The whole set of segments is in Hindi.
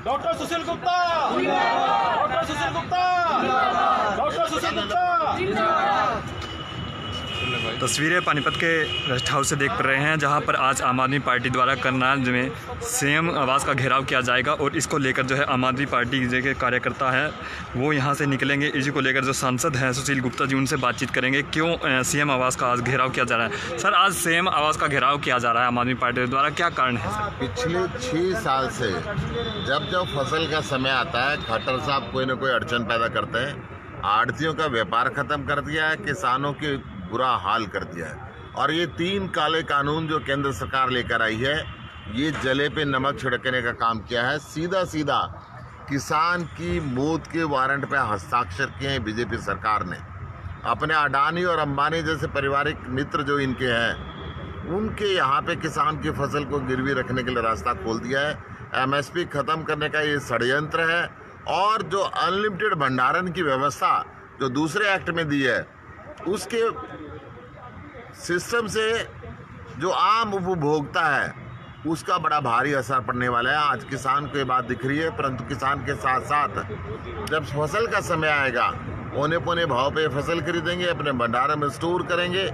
डॉक्टर सुशील गुप्ता, डॉक्टर सुशील गुप्ता, डॉक्टर सुशील गुप्ता। तस्वीरें पानीपत के रेस्ट हाउस से देख पा रहे हैं, जहां पर आज आम आदमी पार्टी द्वारा करनाल में सीएम आवास का घेराव किया जाएगा और इसको लेकर जो है आम आदमी पार्टी के कार्यकर्ता हैं वो यहां से निकलेंगे। इसी को लेकर जो सांसद हैं सुशील गुप्ता जी उनसे बातचीत करेंगे क्यों सीएम आवास का आज घेराव किया जा रहा है। सर, आज सीएम आवास का घेराव किया जा रहा है आम आदमी पार्टी द्वारा, क्या कारण है सर? पिछले 6 साल से जब जब फसल का समय आता है खट्टर साहब कोई ना कोई अड़चन पैदा करते हैं। आड़तियों का व्यापार खत्म कर दिया है, किसानों की बुरा हाल कर दिया है। और ये 3 काले कानून जो केंद्र सरकार लेकर आई है, ये जले पे नमक छिड़कने का काम किया है। सीधा सीधा किसान की मौत के वारंट पे हस्ताक्षर किए हैं बीजेपी सरकार ने। अपने अडानी और अंबानी जैसे पारिवारिक मित्र जो इनके हैं, उनके यहाँ पे किसान की फसल को गिरवी रखने के लिए रास्ता खोल दिया है। एमएसपी खत्म करने का ये षड्यंत्र है। और जो अनलिमिटेड भंडारण की व्यवस्था जो दूसरे एक्ट में दी है, उसके सिस्टम से जो आम उपभोक्ता है उसका बड़ा भारी असर पड़ने वाला है। आज किसान को ये बात दिख रही है, परंतु किसान के साथ साथ जब फसल का समय आएगा औने पौने भाव पे फसल खरीदेंगे, अपने भंडारण में स्टोर करेंगे।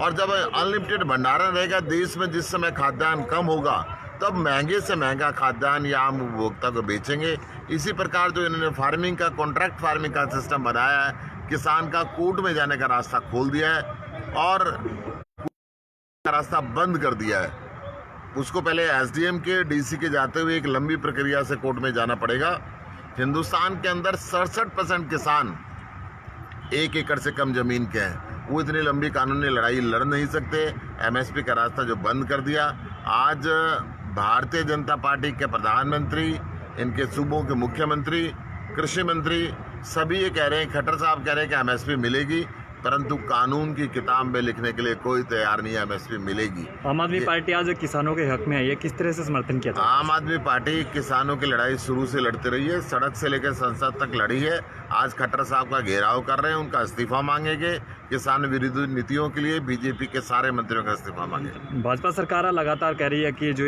और जब अनलिमिटेड भंडारण रहेगा देश में, जिस समय खाद्यान्न कम होगा तब महंगे से महंगा खाद्यान्न या आम उपभोक्ता को बेचेंगे। इसी प्रकार जो इन्होंने फार्मिंग का, कॉन्ट्रैक्ट फार्मिंग का सिस्टम बनाया है, किसान का कोर्ट में जाने का रास्ता खोल दिया है और रास्ता बंद कर दिया है। उसको पहले एसडीएम के, डीसी के जाते हुए एक लंबी प्रक्रिया से कोर्ट में जाना पड़ेगा। हिंदुस्तान के अंदर 67% किसान 1 एकड़ से कम जमीन के हैं। वो इतनी लंबी कानूनी लड़ाई लड़ नहीं सकते। एमएसपी का रास्ता जो बंद कर दिया। आज भारतीय जनता पार्टी के प्रधानमंत्री, इनके सूबों के मुख्यमंत्री, कृषि मंत्री सभी ये कह रहे हैं, खट्टर साहब कह रहे हैं कि एमएसपी मिलेगी, परंतु कानून की किताब में लिखने के लिए कोई तैयार नहीं है एमएसपी मिलेगी। आम आदमी पार्टी आज किसानों के हक में आई है, किस तरह से समर्थन किया था? आम आदमी पार्टी किसानों की लड़ाई शुरू से लड़ती रही है, सड़क से लेकर संसद तक लड़ी है। आज खट्टर साहब का घेराव कर रहे हैं, उनका इस्तीफा मांगेंगे। किसान विरोधी नीतियों के लिए बीजेपी के सारे मंत्रियों का इस्तीफा मांगेंगे। भाजपा सरकार लगातार कह रही है कि जो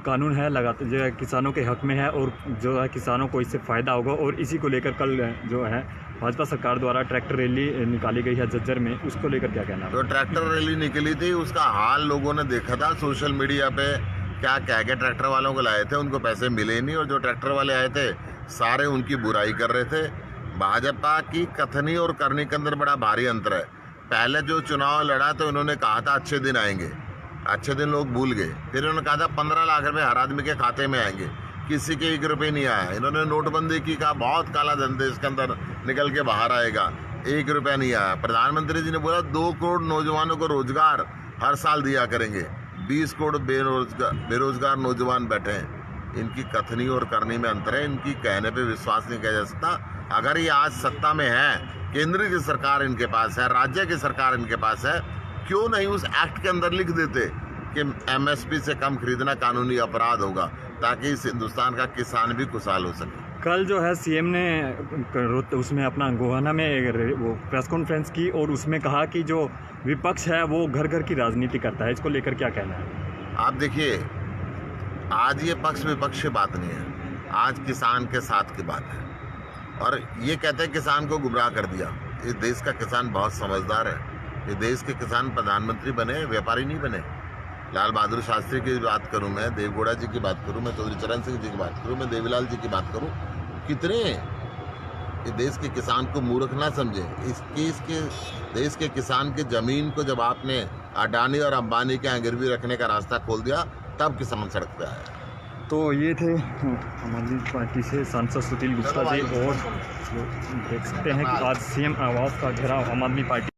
कानून है लगातार जो है किसानों के हक में है और जो है किसानों को इससे फायदा होगा। और इसी को लेकर कल जो है भाजपा सरकार द्वारा ट्रैक्टर रैली निकाली गई है झज्जर में, उसको लेकर क्या कहना है? जो ट्रैक्टर रैली निकली थी उसका हाल लोगों ने देखा था सोशल मीडिया पे। क्या कह के ट्रैक्टर वालों को लाए थे, उनको पैसे मिले नहीं। और जो ट्रैक्टर वाले आए थे सारे उनकी बुराई कर रहे थे। भाजपा की कथनी और करनी के अंदर बड़ा भारी अंतर है। पहले जो चुनाव लड़ा तो इन्होंने कहा था अच्छे दिन आएंगे, अच्छे दिन लोग भूल गए। फिर इन्होंने कहा था 15 लाख रुपए हर आदमी के खाते में आएंगे, किसी के 1 रुपये नहीं आया। इन्होंने नोटबंदी की, कहा बहुत काला धन देश के अंदर निकल के बाहर आएगा, 1 रुपया नहीं आया। प्रधानमंत्री जी ने बोला 2 करोड़ नौजवानों को रोजगार हर साल दिया करेंगे, 20 करोड़ बेरोजगार नौजवान बैठे हैं। इनकी कथनी और करनी में अंतर है। इनकी कहने पे विश्वास नहीं किया जा सकता। अगर ये आज सत्ता में है, केंद्र की सरकार इनके पास है, राज्य की सरकार इनके पास है, क्यों नहीं उस एक्ट के अंदर लिख देते कि एमएसपी से कम खरीदना कानूनी अपराध होगा, ताकि इस हिंदुस्तान का किसान भी खुशहाल हो सके। कल जो है सीएम ने उसमें अपना गोहाना में वो प्रेस कॉन्फ्रेंस की और उसमें कहा कि जो विपक्ष है वो घर घर की राजनीति करता है। इसको लेकर क्या कहना है? आप देखिए, आज ये पक्ष विपक्ष की बात नहीं है, आज किसान के साथ की बात है। और ये कहते हैं किसान को गुमराह कर दिया। इस देश का किसान बहुत समझदार है। इस देश के किसान प्रधानमंत्री बने, व्यापारी नहीं बने। लाल बहादुर शास्त्री की बात करूं, मैं देवगौड़ा जी की बात करूं, मैं चौधरी चरण सिंह जी की बात करूं, मैं देवीलाल जी की बात करूं, कितने इस देश के किसान को मूर्ख ना समझे। इसके देश के किसान की जमीन को जब आपने अडानी और अंबानी के यहाँ गिरवी रखने का रास्ता खोल दिया, तब किसान सड़क पे आया। तो ये थे आम आदमी पार्टी से सांसद सुशील गुप्ता जी। और देख सकते हैं कि आज सीएम आवास का घेराव आम आदमी पार्टी